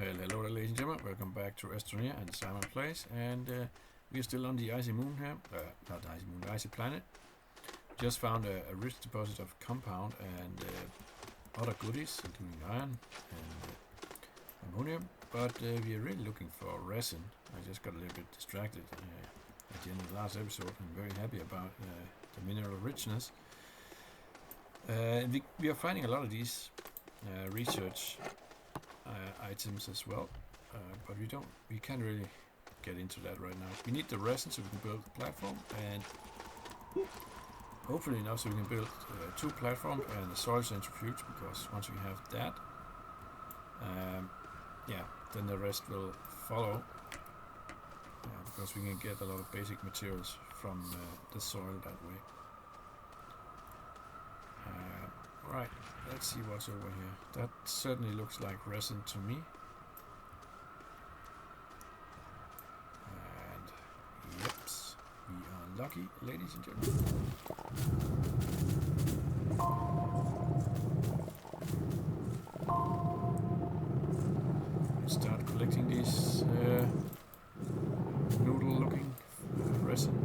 Well, hello there, ladies and gentlemen. Welcome back to Astroneer and Simon Place, and we are still on the icy moon here. Not the icy moon, the icy planet. Just found a rich deposit of compound and other goodies, including iron and ammonium. But we are really looking for resin. I just got a little bit distracted at the end of the last episode. I'm very happy about the mineral richness. We are finding a lot of these research items as well, but we can't really get into that right now. We need the resin so we can build the platform, and hopefully enough so we can build 2 platforms and a soil centrifuge, because once we have that, then the rest will follow, because we can get a lot of basic materials from the soil that way. Right, let's see what's over here. That certainly looks like resin to me. And yeps, we are lucky, ladies and gentlemen. Let's start collecting these noodle-looking resin.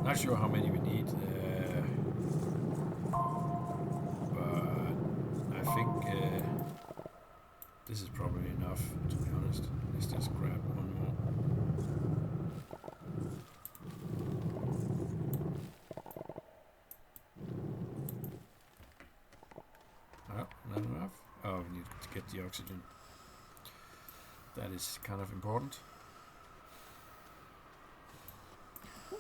Not sure how many we need, but I think this is probably enough, to be honest. Let's just grab one more. Oh, not enough. Oh, we need to get the oxygen. That is kind of important.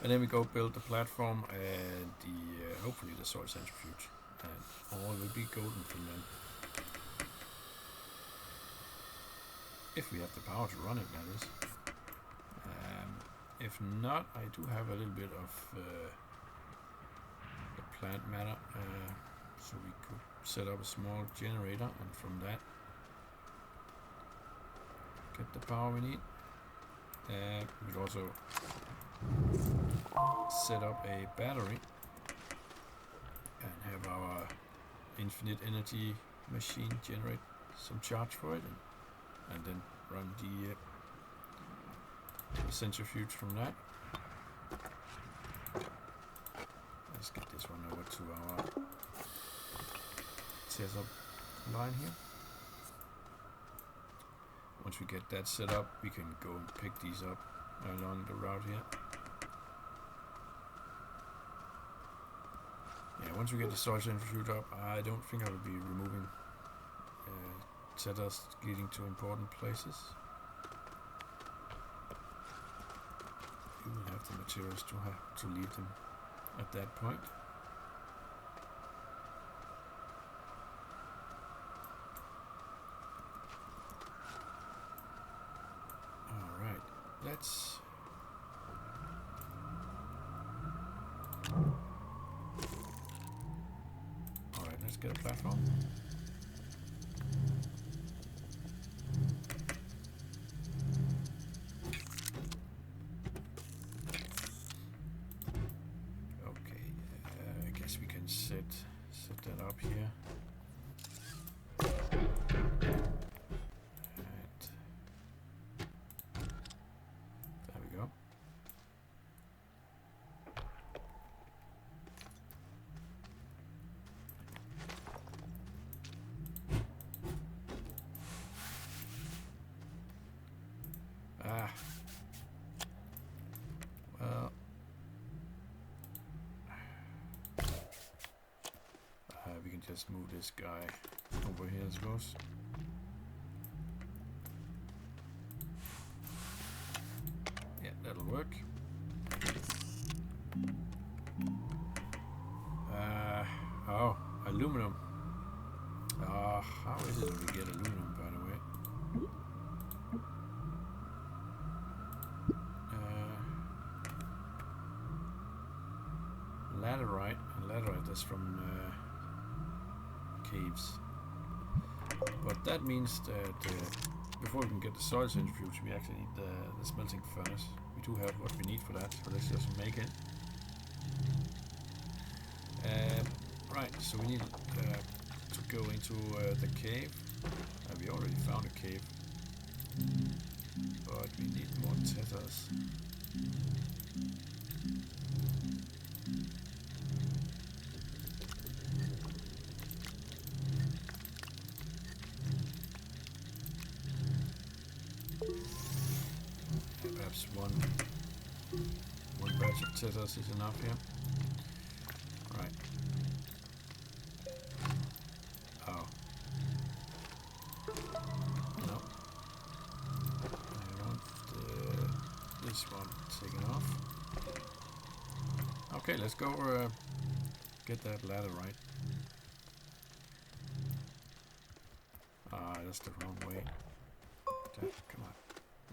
And then we go build the platform and the hopefully the soil centrifuge, and all will be golden from then. If we have the power to run it, that is. If not, I do have a little bit of the plant matter, so we could set up a small generator, and from that get the power we need. We could also set up a battery and have our infinite energy machine generate some charge for it, and then run the centrifuge from that. Let's get this one over to our setup line here. Once we get that set up, we can go and pick these up along the route here. Yeah, once we get the soil centrifuge up, I don't think I will be removing setters leading to important places. We will have the materials to leave them at that point. Alright, let's get a platform. Okay, I guess we can set that up here. And there we go. We can just move this guy over here, I suppose. Yeah, that'll work. Oh, aluminum. How is it that we get aluminum, by the way? Laterite, and laterite, that's from caves. But that means that before we can get the soil centrifuge, we actually need the smelting furnace. We do have what we need for that, so let's just make it. Right, so we need to go into the cave. We already found a cave, but we need more tethers. Perhaps one batch of tethers is enough here. Right. Oh. No. I want this one taken off. Okay, let's go get that ladder right. Ah, that's the wrong way. Come on.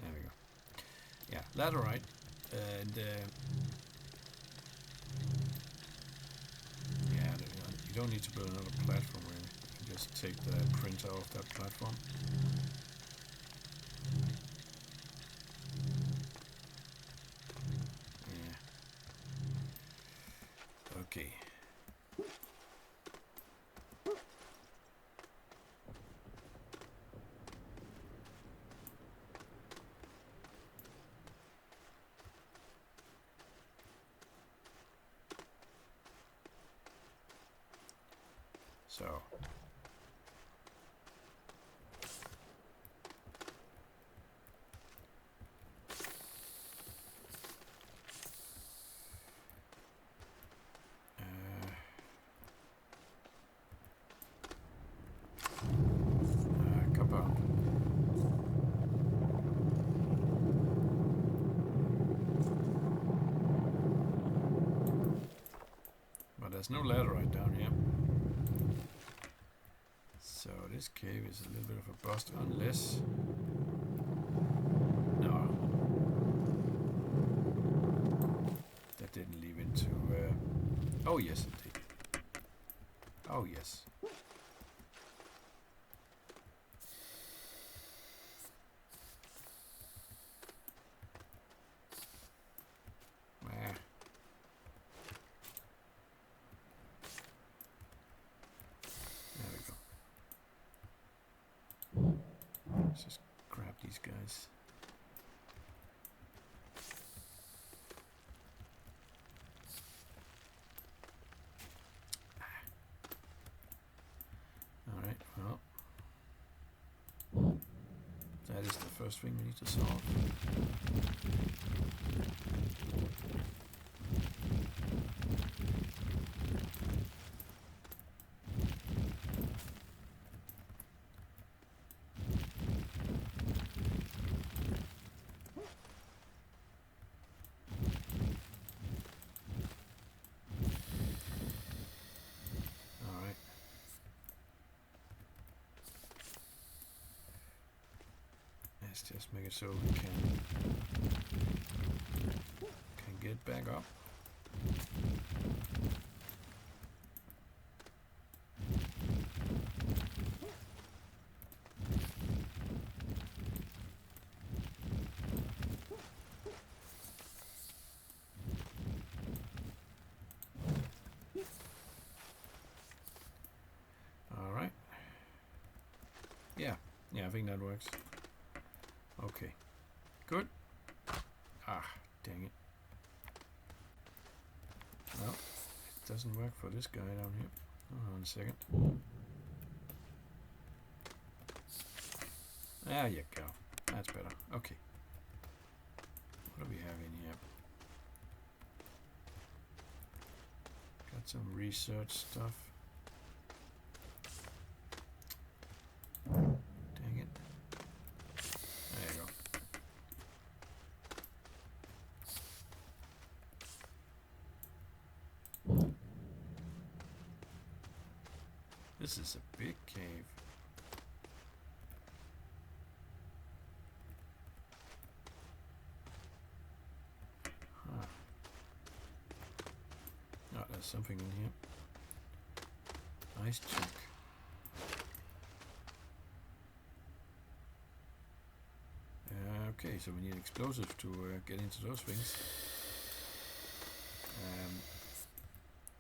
There we go. Yeah, ladder right. And yeah, you don't need to build another platform really. You can just take the printer off that platform. Yeah. Okay. So compound. But there's no ladder right down here. So this cave is a little bit of a bust unless... No. That didn't lead into... Oh yes it did. Oh yes. There we go. Let's just grab these guys. Alright, well. That is the first thing we need to solve. Let's just make it so we can get back up. All right. Yeah, I think that works. Okay, good. Ah, dang it. Well, it doesn't work for this guy down here. Hold on a second. There you go. That's better. Okay. What do we have in here? Got some research stuff. Dang it. There you go. This is a big cave. Huh. Oh, there's something in here. Nice check. Okay, so we need explosives to get into those things.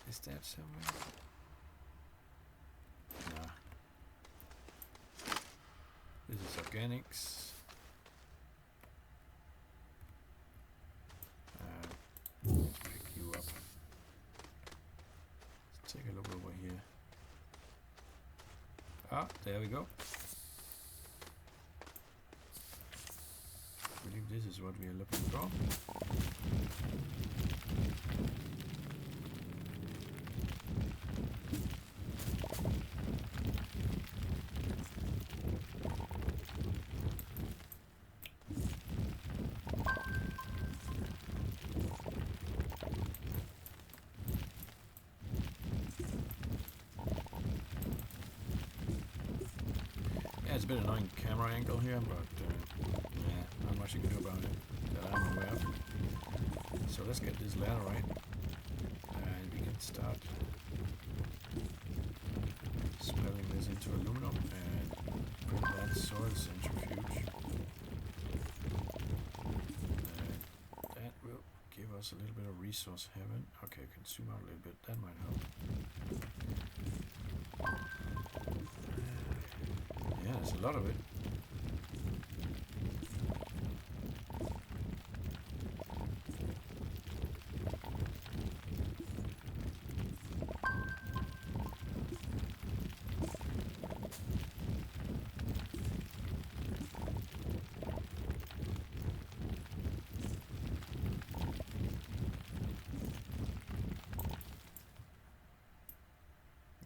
Is that somewhere? This is organics. Pick you up. Let's take a look over here. Ah, there we go. I believe this is what we are looking for. Yeah, it's a bit annoying camera angle here, but yeah, not much you can do about it that I'm aware of. So let's get this ladder right, and we can start smelting this into aluminum and put that soil centrifuge. And that will give us a little bit of resource heaven. Okay, we can zoom out a little bit, that might help. Yeah, there's a lot of it.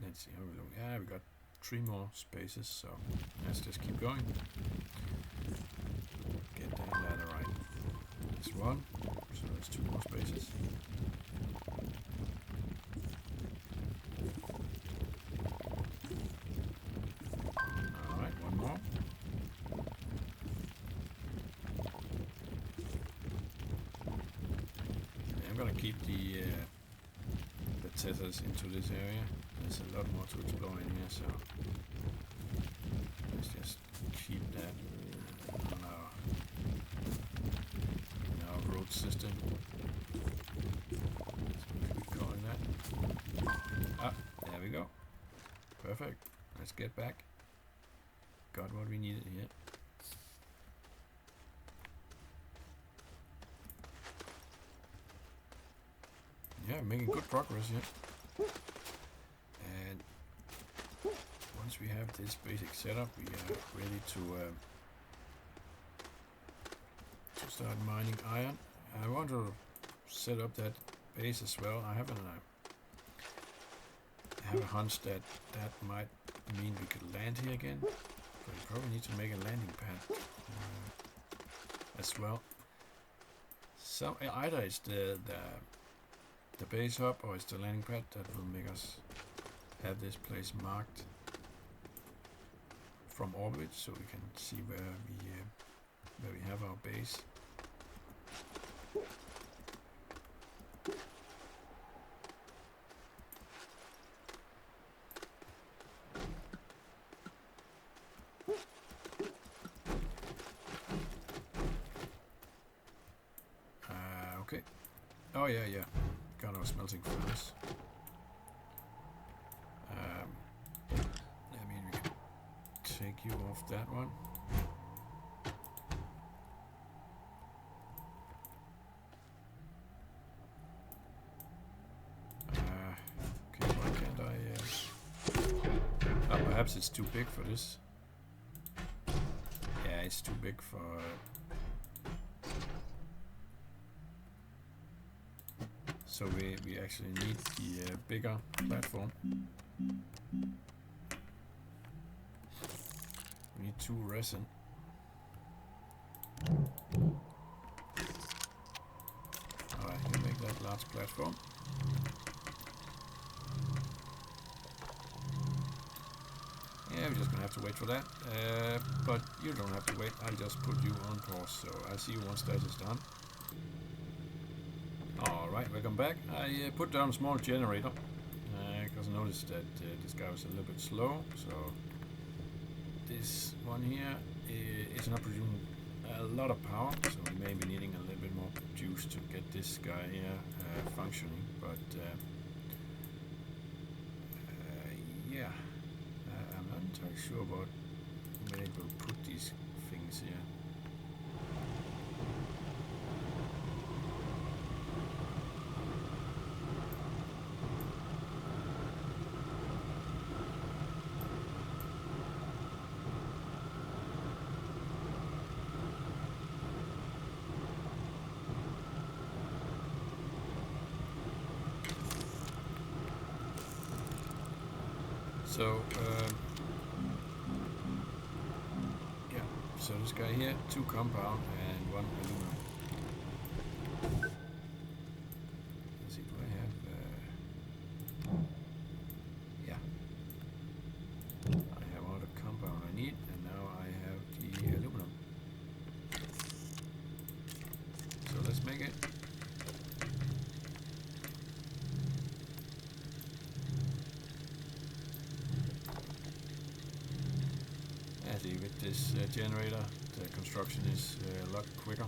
Let's see how we look. Yeah, we got 3 more spaces, so let's just keep going. Get that ladder right. That's 1, so there's 2 more spaces. Alright, 1 more. Yeah, I'm gonna keep the tethers into this area. There's a lot more to explore in here, so let's just keep that on our road system. That's what we're calling that. Ah, there we go. Perfect. Let's get back. Got what we needed here. Yeah, making good progress here. And once we have this basic setup, we are ready to start mining iron. I want to set up that base as well. I have a hunch that might mean we could land here again, but we probably need to make a landing pad as well. So either it's the base hub or it's the landing pad that will make us have this place marked from orbit, so we can see where we have our base. Okay. Oh yeah. Got our smelting furnace. I mean, we can take you off that one. Okay, why can't I? Perhaps it's too big for this. Yeah, it's too big for. So we actually need the bigger platform. We need 2 resin. Alright, you make that large platform. Yeah, we're just gonna have to wait for that. But you don't have to wait. I'll just put you on pause, so I'll see you once that is done. Alright, welcome back. I put down a small generator because I noticed that this guy was a little bit slow, so this one here is not producing a lot of power, so we may be needing a little bit more juice to get this guy here functioning, but yeah, I'm not entirely sure about where we'll put these things here. So, yeah, so this guy here, 2 compound and 1 aluminum. Let's see, do I have, yeah, I have all the compound I need, and now I have the aluminum. So let's make it. See, with this generator, the construction is a lot quicker.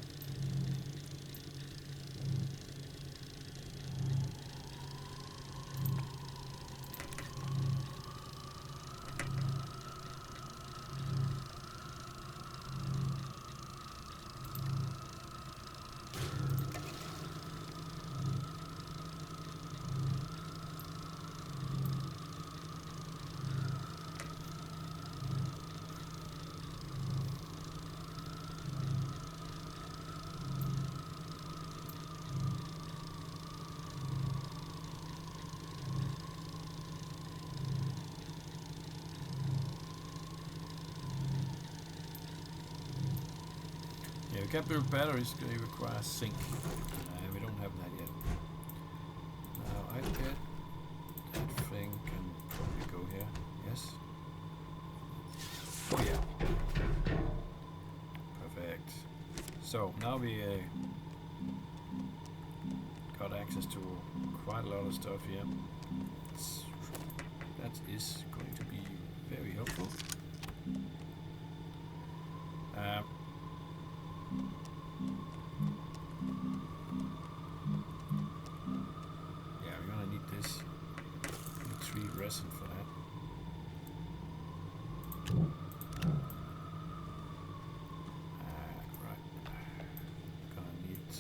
Yeah, we can't build batteries because they require zinc. We don't have that yet. Now I bet that thing can probably go here. Yes. Oh yeah. Perfect. So now we got access to quite a lot of stuff here. That is going to be very helpful. Yeah, we're gonna need this. Need 3 resin for that. Right. Gonna need to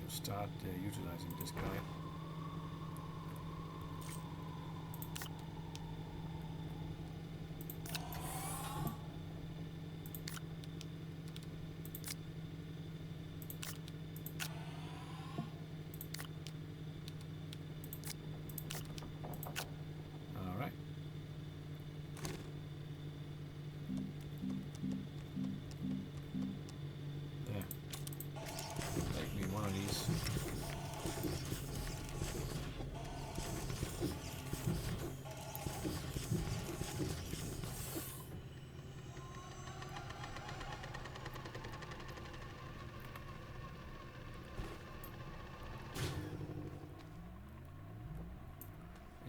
start utilizing this guy.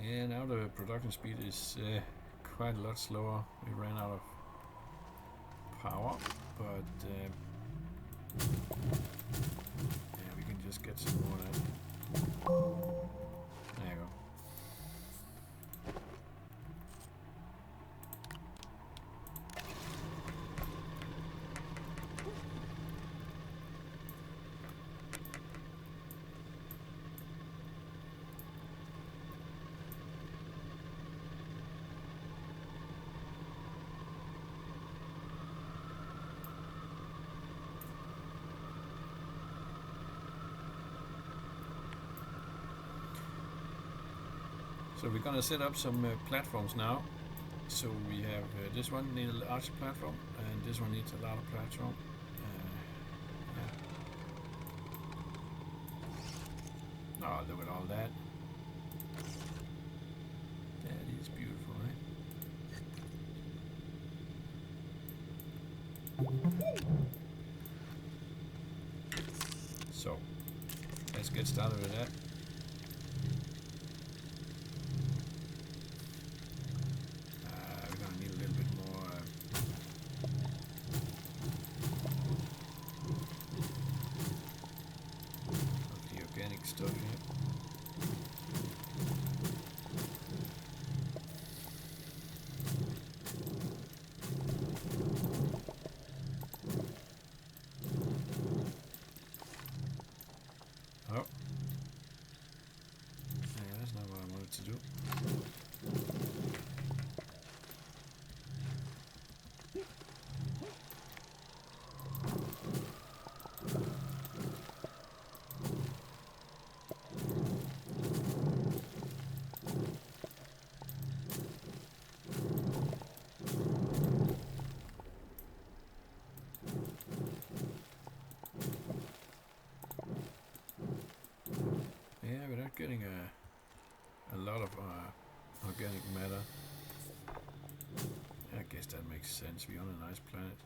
And now the production speed is quite a lot slower. We ran out of power, but yeah, we can just get some more of that. There you go. So we're gonna set up some platforms now. So we have this one needs a large platform, and this one needs a larger platform. Yeah. Oh, look at all that. That is beautiful, right? So let's get started with that. Stuff here. to do. Yeah, we're not getting a lot of organic matter. I guess that makes sense. We're on a nice planet.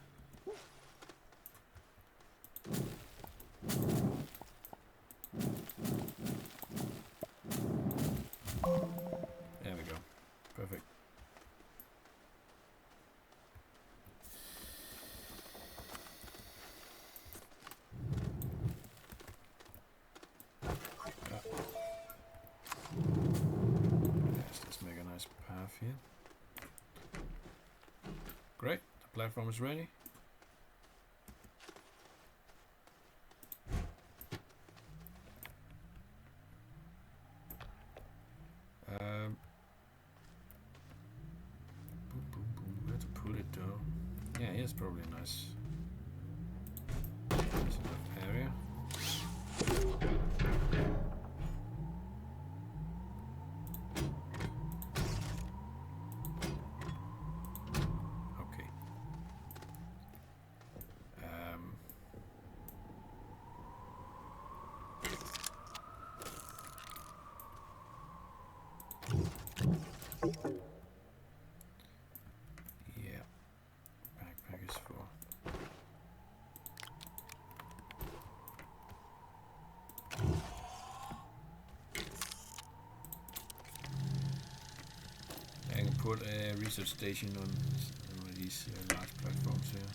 There we go. Perfect. Let's make a nice path here. Great, the platform is ready. Boom, boom, boom. Where to put it though? Yeah, here's probably a nice enough area. Okay. Yeah, backpack is for. I can put a research station on one of these large platforms here.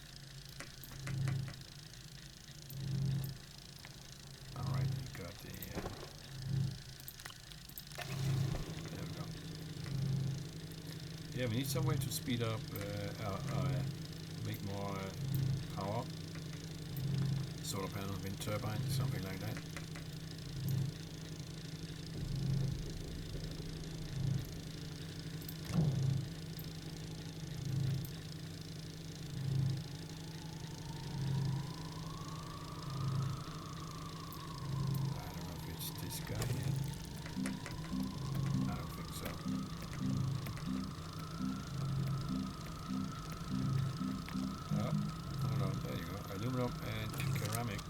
Alright, we got the. There we go. Yeah, we need some way to speed up, make more power. Solar panel, wind turbine, something like that. And ceramic.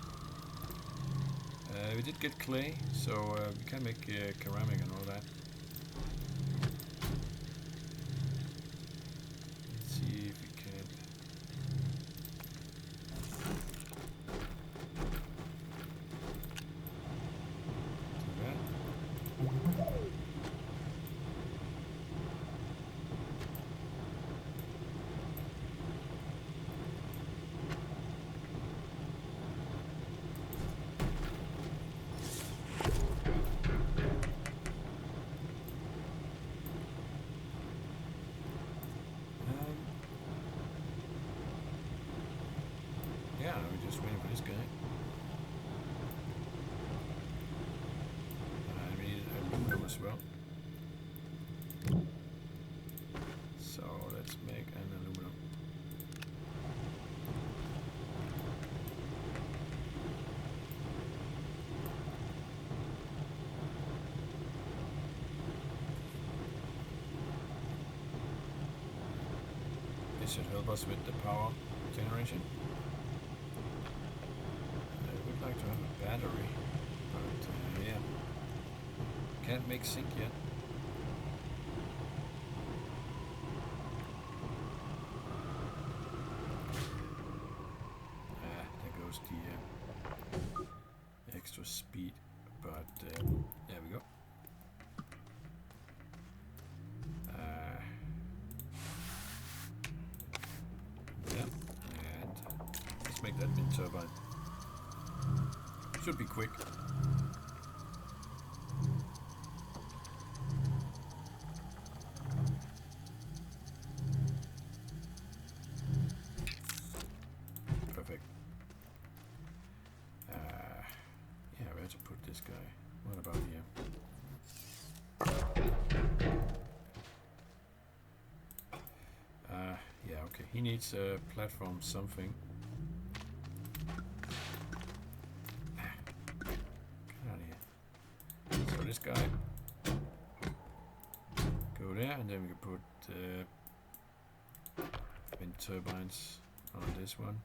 We did get clay, so we can make ceramic and all that. Let's see if we can. Do that. Yeah, we're just waiting for this guy. I need aluminum as well. So let's make an aluminum. This should help us with the power generation. I would like to have a battery, but yeah, can't make zinc yet. There goes the extra speed, but there we go. Yeah, and let's make that wind turbine. Should be quick. Perfect. Yeah, where to put this guy? What about here? he needs a platform something. Get out of here. So this guy go there, and then we can put wind turbines on this one.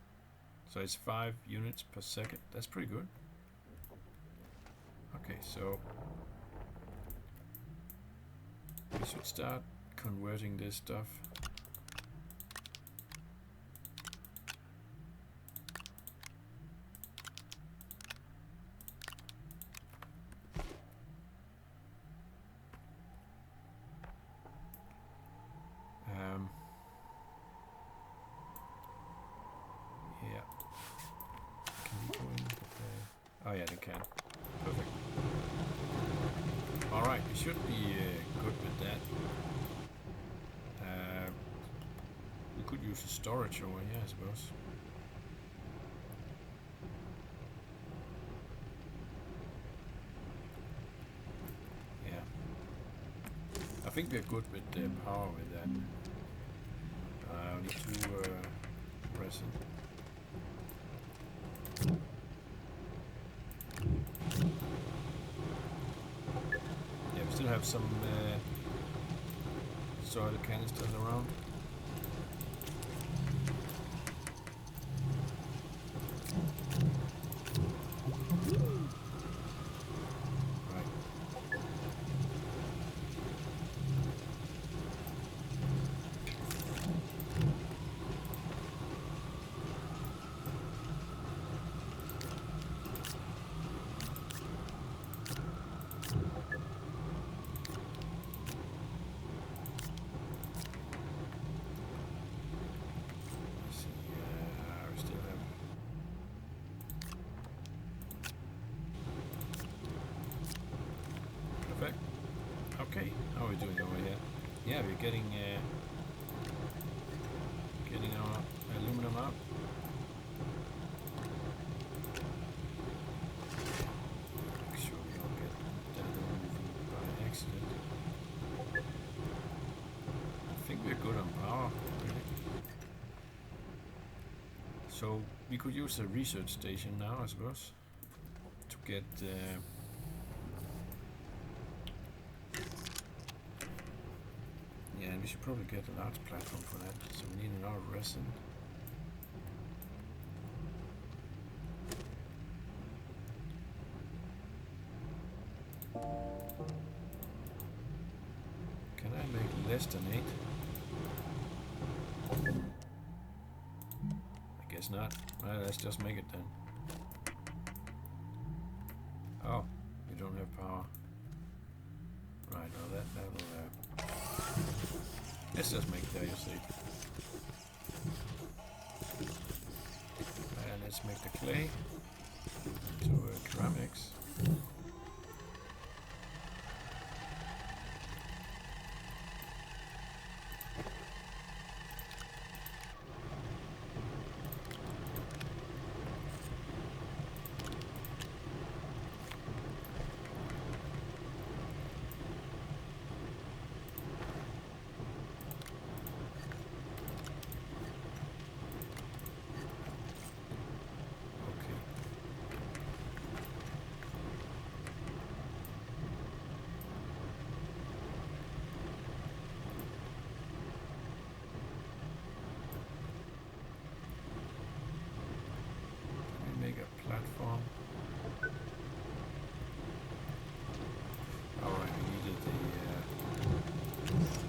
So it's 5 units per second. That's pretty good. Okay, so we should start converting this stuff. Yeah. Can we go in? Oh yeah, they can. Perfect. Alright, we should be good with that. We could use a storage over here, I suppose. Yeah. I think we're good with the power with that. We need to resin. Yeah, we still have some soil canisters around. Okay, how are we doing over here? Yeah, we're getting our aluminum out. Make sure we don't get that moving by accident. I think we're good on power, really. So we could use a research station now, I suppose, to get yeah, and we should probably get a large platform for that, so we need another resin. Can I make less than 8? I guess not. Well, let's just make it then. Oh, we don't have power. Right, well that'll let's just make diocese. And let's make the clay into ceramics. Platform. Alright,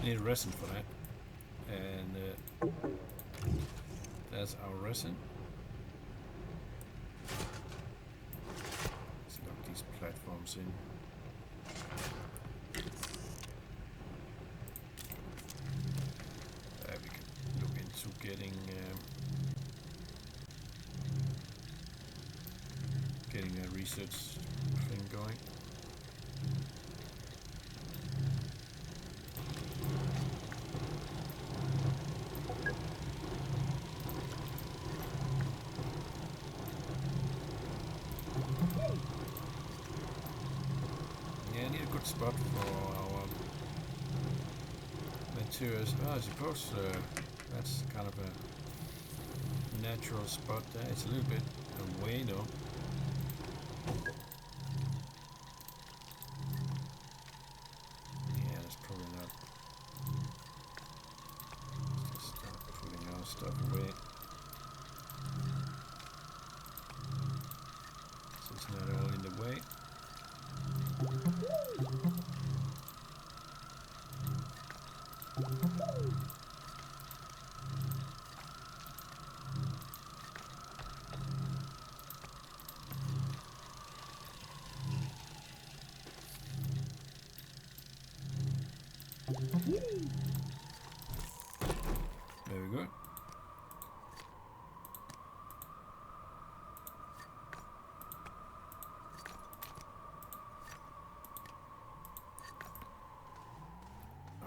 we need resin for that. And that's our resin. Let's lock these platforms in. We can look into getting a research thing going. Yeah, I need a good spot for our materials. Oh, I suppose That's kind of a natural spot there. It's a little bit away though. Yeah, that's probably not. Let's just start putting our stuff away. So it's not all in the way. Very good.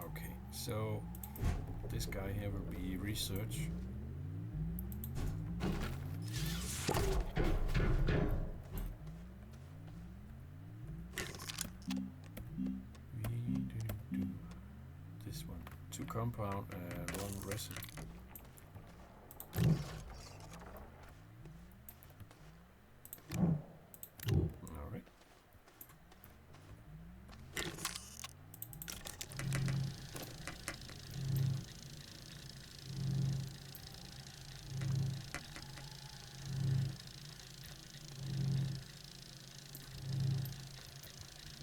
Okay, so this guy here will be research. This one, 2 compound and 1 resin. Alright.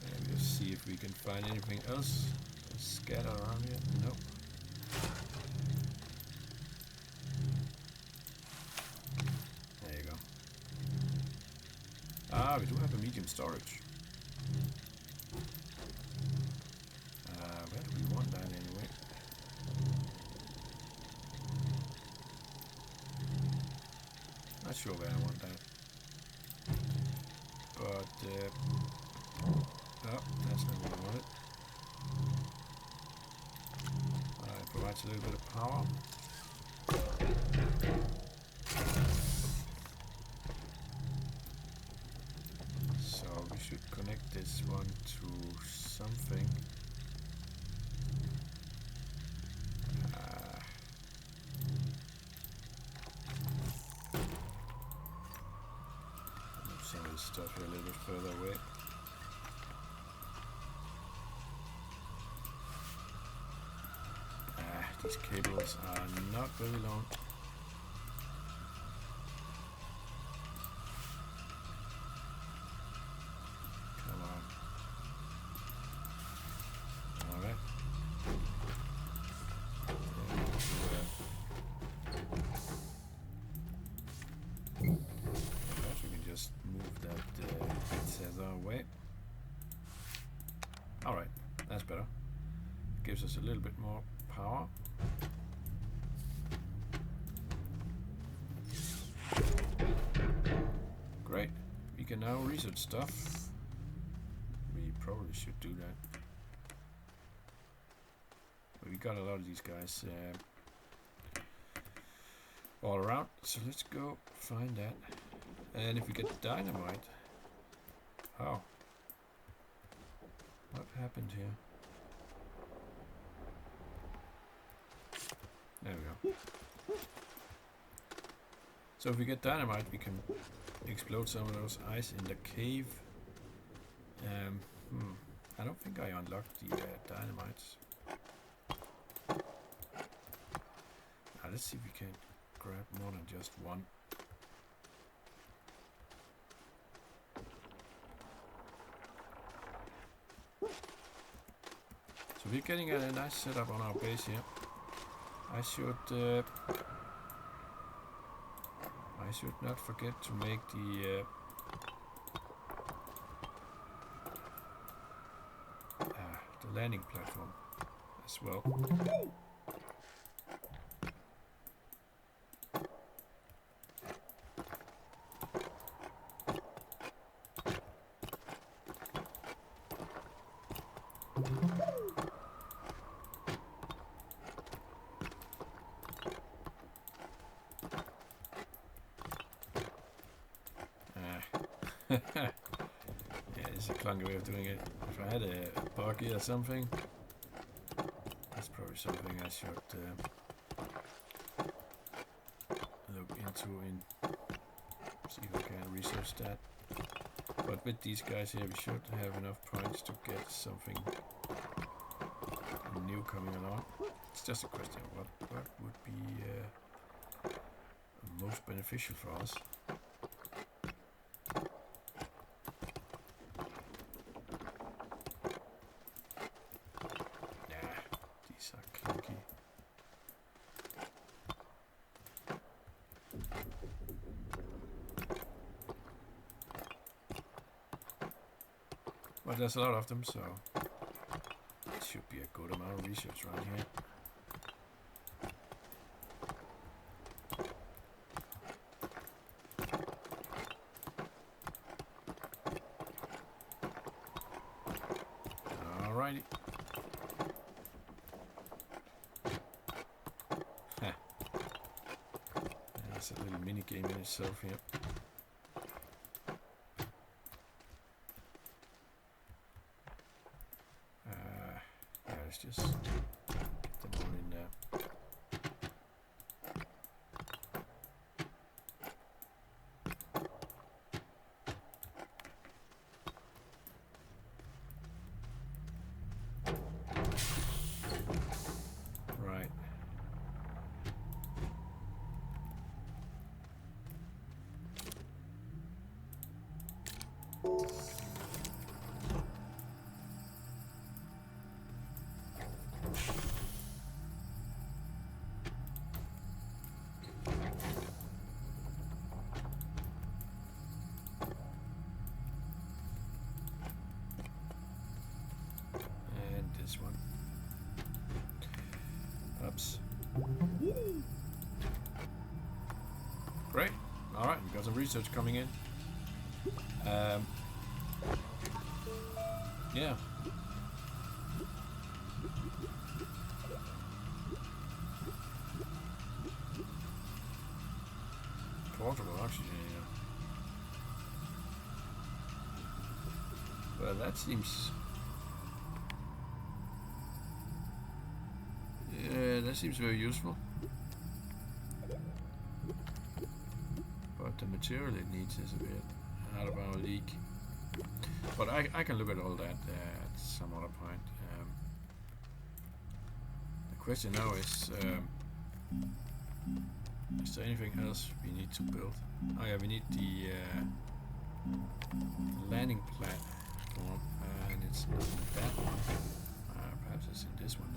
And we'll see if we can find anything else scattered around here. Nope. There you go. Ah, we do have a medium storage. Where do we want that anyway? Not sure where I want that. But, oh, that's not what I wanted. It provides a little bit of power. So we should connect this one to something. Move some of this stuff here a little bit further away. These cables are not very long. Come on. Alright. Perhaps we can just move that tether away. Alright, that's better. Gives us a little bit more power. Great, we can now research stuff. We probably should do that. But we got a lot of these guys all around, so let's go find that. And if we get dynamite, oh, what happened here? There we go. So if we get dynamite, we can explode some of those ice in the cave. I don't think I unlocked the dynamites. Now let's see if we can grab more than just one. So we're getting a nice setup on our base here. I should not forget to make the landing platform as well. Yeah, it's a clunky way of doing it. If I had a buggy or something, that's probably something I should to see if I can research that. But with these guys here, we should have enough points to get something new coming along. It's just a question of what would be most beneficial for us. Nah, these are clunky. But there's a lot of them, so it should be a good amount of research around here. Alrighty. That's a little mini game in itself here. Let's just get them all in there. Right. This one. Oops. Great. Alright, we've got some research coming in. Yeah. Portable oxygen, yeah. Well, that seems... Yeah, that seems very useful. But the material it needs is a bit out of our league. But I can look at all that at some other point. The question now is there anything else we need to build? Oh yeah, we need the landing platform, and it's not in that one. Perhaps it's in this one.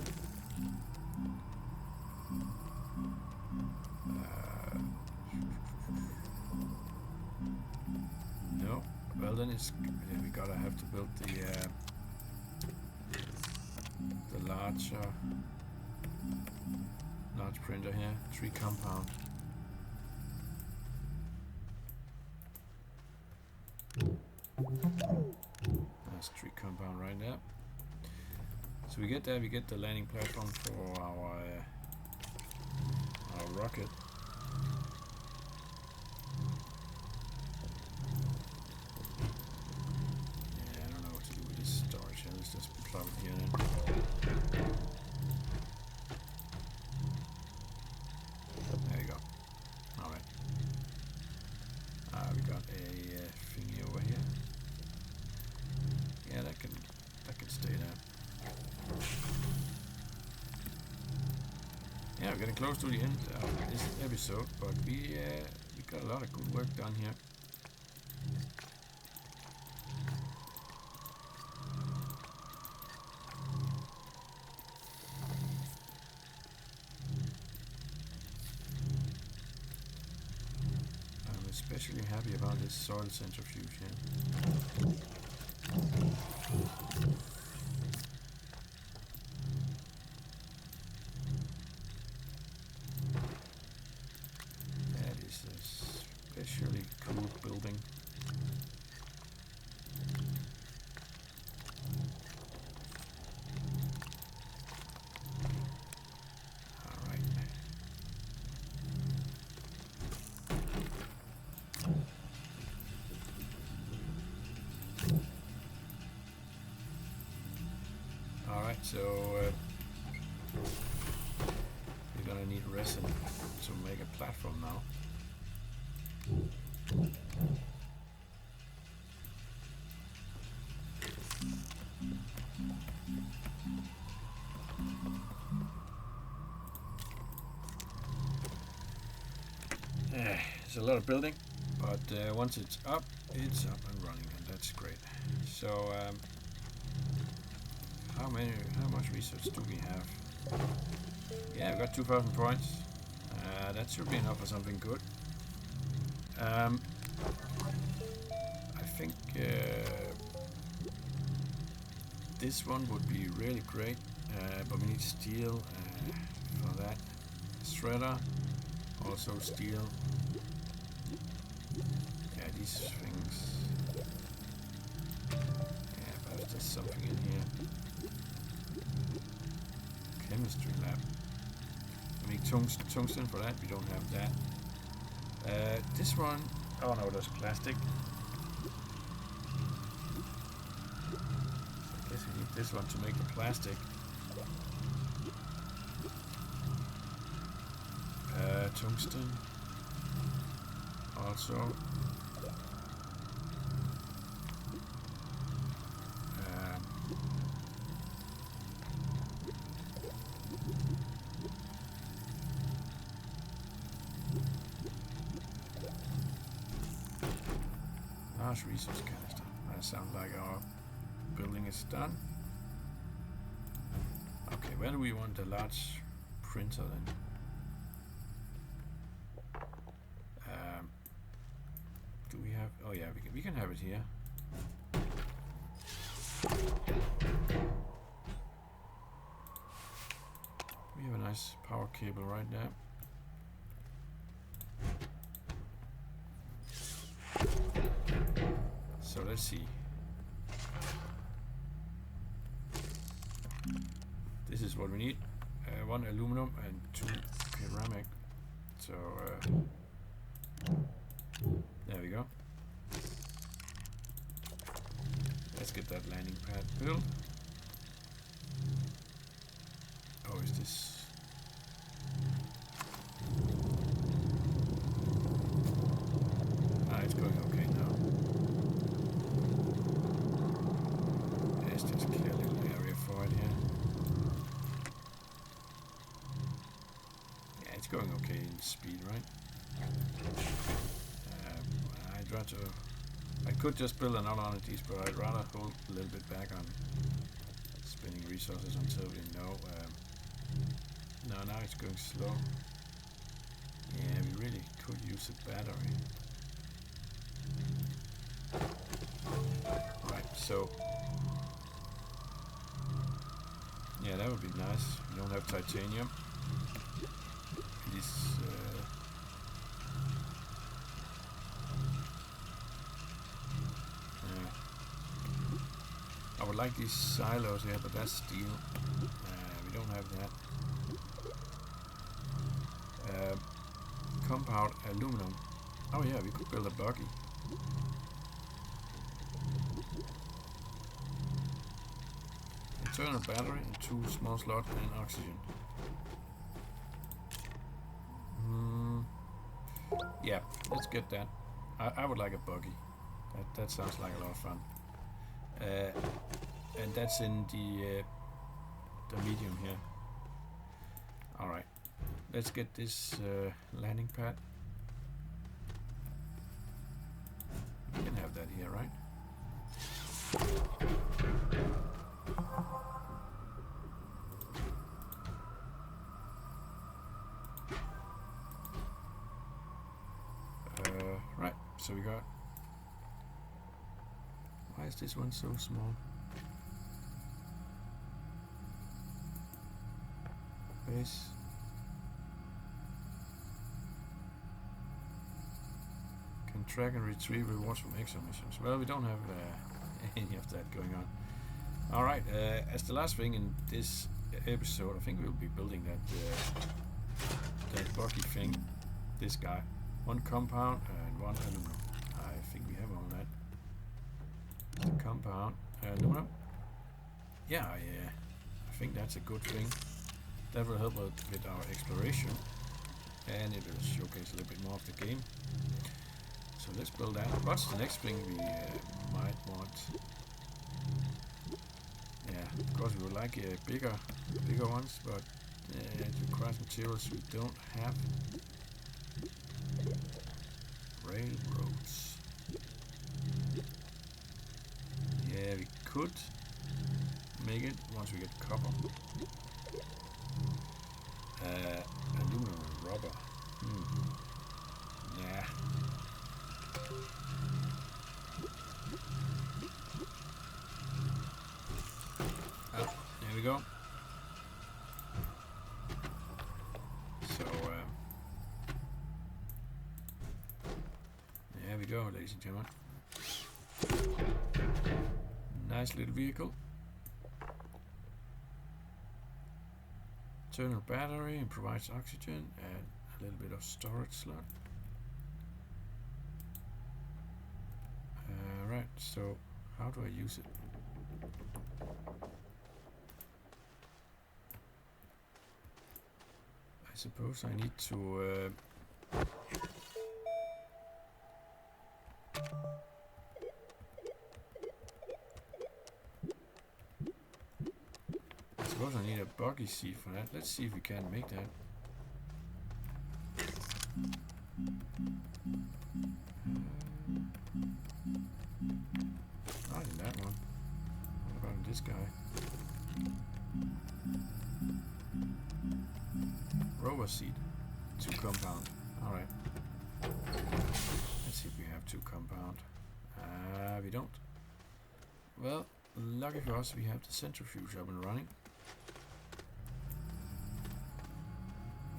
No. Well, then it's we gotta have to build the large printer here, 3 compound. That's 3 compound right there. So we get there, we get the landing platform for our rocket. Yeah, I don't know what to do with this storage here. Let's just plug it here then. There you go. Alright. We got a thingy over here. Yeah, that can stay there. Yeah, we're getting close to the end of this episode, but we got a lot of good work done here. I'm especially happy about this soil centrifuge here. Especially cool building. Alright. Alright, so we're gonna need resin to make a platform now. There's a lot of building, but once it's up and running, and that's great. So how much research do we have? Yeah, we got 2,000 points. That should be enough for something good. I think this one would be really great, but we need steel for that. Shredder, also steel. Yeah, these things. Yeah, perhaps there's something in here. Chemistry lab. We need tungsten for that. We don't have that. This one. Oh no, there's plastic. I guess we need this one to make the plastic. Tungsten. Also. Large resource canister. That sounds like our building is done. Okay, where do we want the large printer then? Do we have? Oh yeah, we can have it here. We have a nice power cable right there. So let's see. This is what we need. 1 aluminum and 2 ceramic. So there we go. Let's get that landing pad built. Oh, is this? It's going okay now. Let's just clear a little area for it here. Yeah, it's going okay in speed, right? I could just build another one of these, but I'd rather hold a little bit back on spending resources until we know. No, now it's going slow. Yeah, we really could use a battery. Right, so yeah, that would be nice. We don't have titanium. These I would like these silos here, but that's steel. We don't have that. Compound aluminum. Oh yeah, we could build a buggy. Internal battery and 2 small slots and oxygen. Yeah, let's get that. I would like a buggy. That sounds like a lot of fun. And that's in the medium here. Alright, let's get this landing pad. We can have that here, right? Right, so we got... Why is this one so small? Base. Can track and retrieve rewards from exo missions. Well, we don't have any of that going on. Alright, as the last thing in this episode, I think we'll be building that buggy thing. This guy. 1 compound and 1 aluminum. I think we have all that. The compound aluminum. Yeah, I think that's a good thing. That will help us with our exploration, and it will showcase a little bit more of the game. So let's build that. What's the next thing we might want? Yeah, of course we would like bigger ones, but it requires materials we don't have. Railroads. Yeah, we could make it once we get copper. Aluminum and rubber. Nah. Oh, there we go. So, there we go, ladies and gentlemen. Nice little vehicle. Internal battery and provides oxygen and a little bit of storage slot. Right, so how do I use it? I suppose I need to I suppose I need a buggy seat for that. Let's see if we can make that. Not in that one. What about in this guy? Rover seat. 2 compound. Alright. Let's see if we have 2 compound. We don't. Well, lucky for us, we have the centrifuge up and running.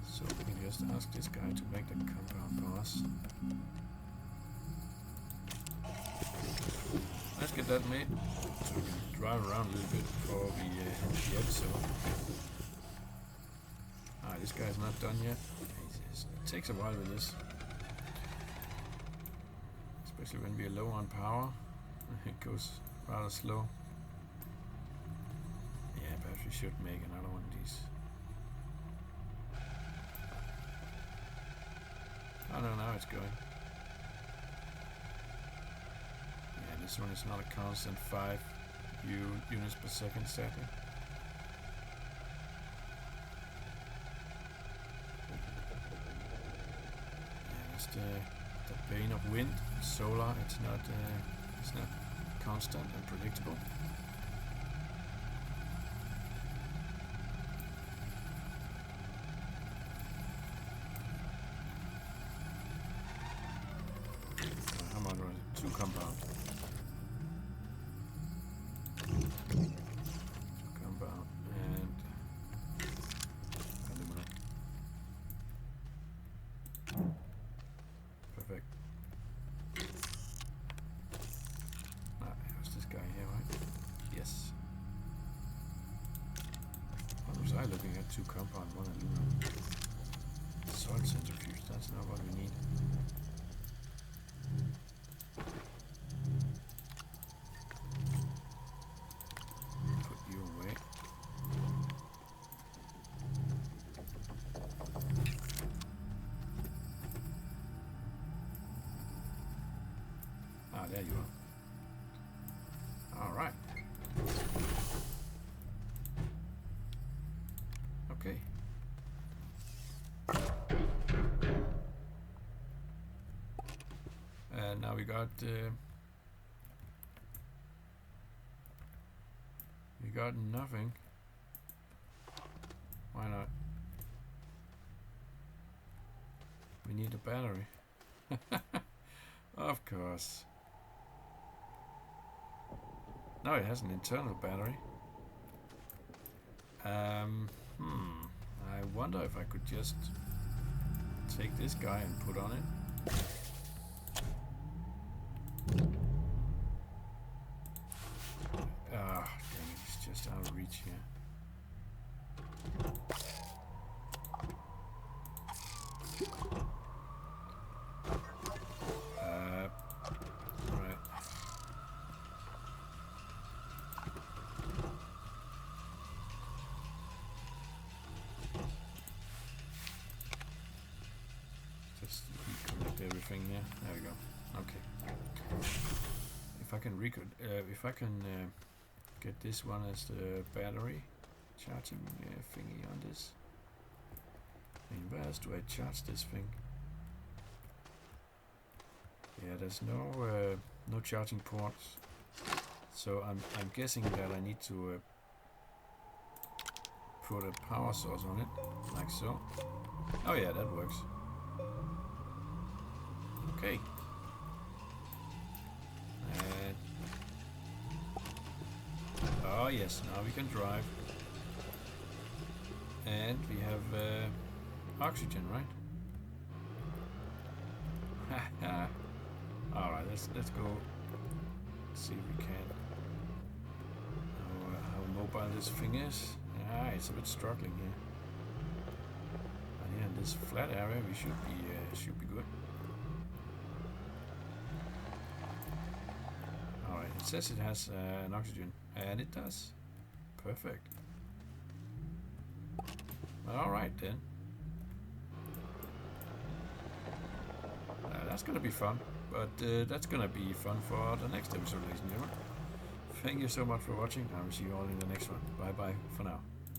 So we can just ask this guy to make the compound for us. Let's get that made so we can drive around a little bit before we end the episode. This guy's not done yet. It takes a while with this. Especially when we're low on power. It goes rather slow. Yeah, perhaps we should make another one of these. Oh no, now it's going. Yeah, this one is not a constant 5 units per second, sadly. Yeah, it's the bane of wind. Solar, it's not constant and predictable. How much was it? 2 compound. 2 compound and aluminum. Perfect. There's this guy here, right? Yes. What was I looking at? 2 compound, 1 aluminum. Soil centrifuge, that's not what we need. Put you away. There you are. Alright. Okay. And now we got nothing. Why not? We need a battery. Of course. No, it has an internal battery. I wonder if I could just take this guy and put on it. Ah, dang it, it's just out of reach here. Right. Just reconnect everything here. There we go. Okay. If I can get this one as the battery charging thingy on this. I mean, where else do I charge this thing? Yeah, there's no charging ports, so I'm guessing that I need to put a power source on it, like so. Oh yeah, that works. Okay. And oh yes, now we can drive. And we have oxygen, right? All right, let's go see if we can. How mobile this thing is. Ah, it's a bit struggling here. And here in this flat area, we should be good. All right, it says it has an oxygen, and it does. Perfect. All right then. That's gonna be fun, but that's gonna be fun for the next episode, ladies and gentlemen. Thank you so much for watching. I will see you all in the next one. Bye bye for now.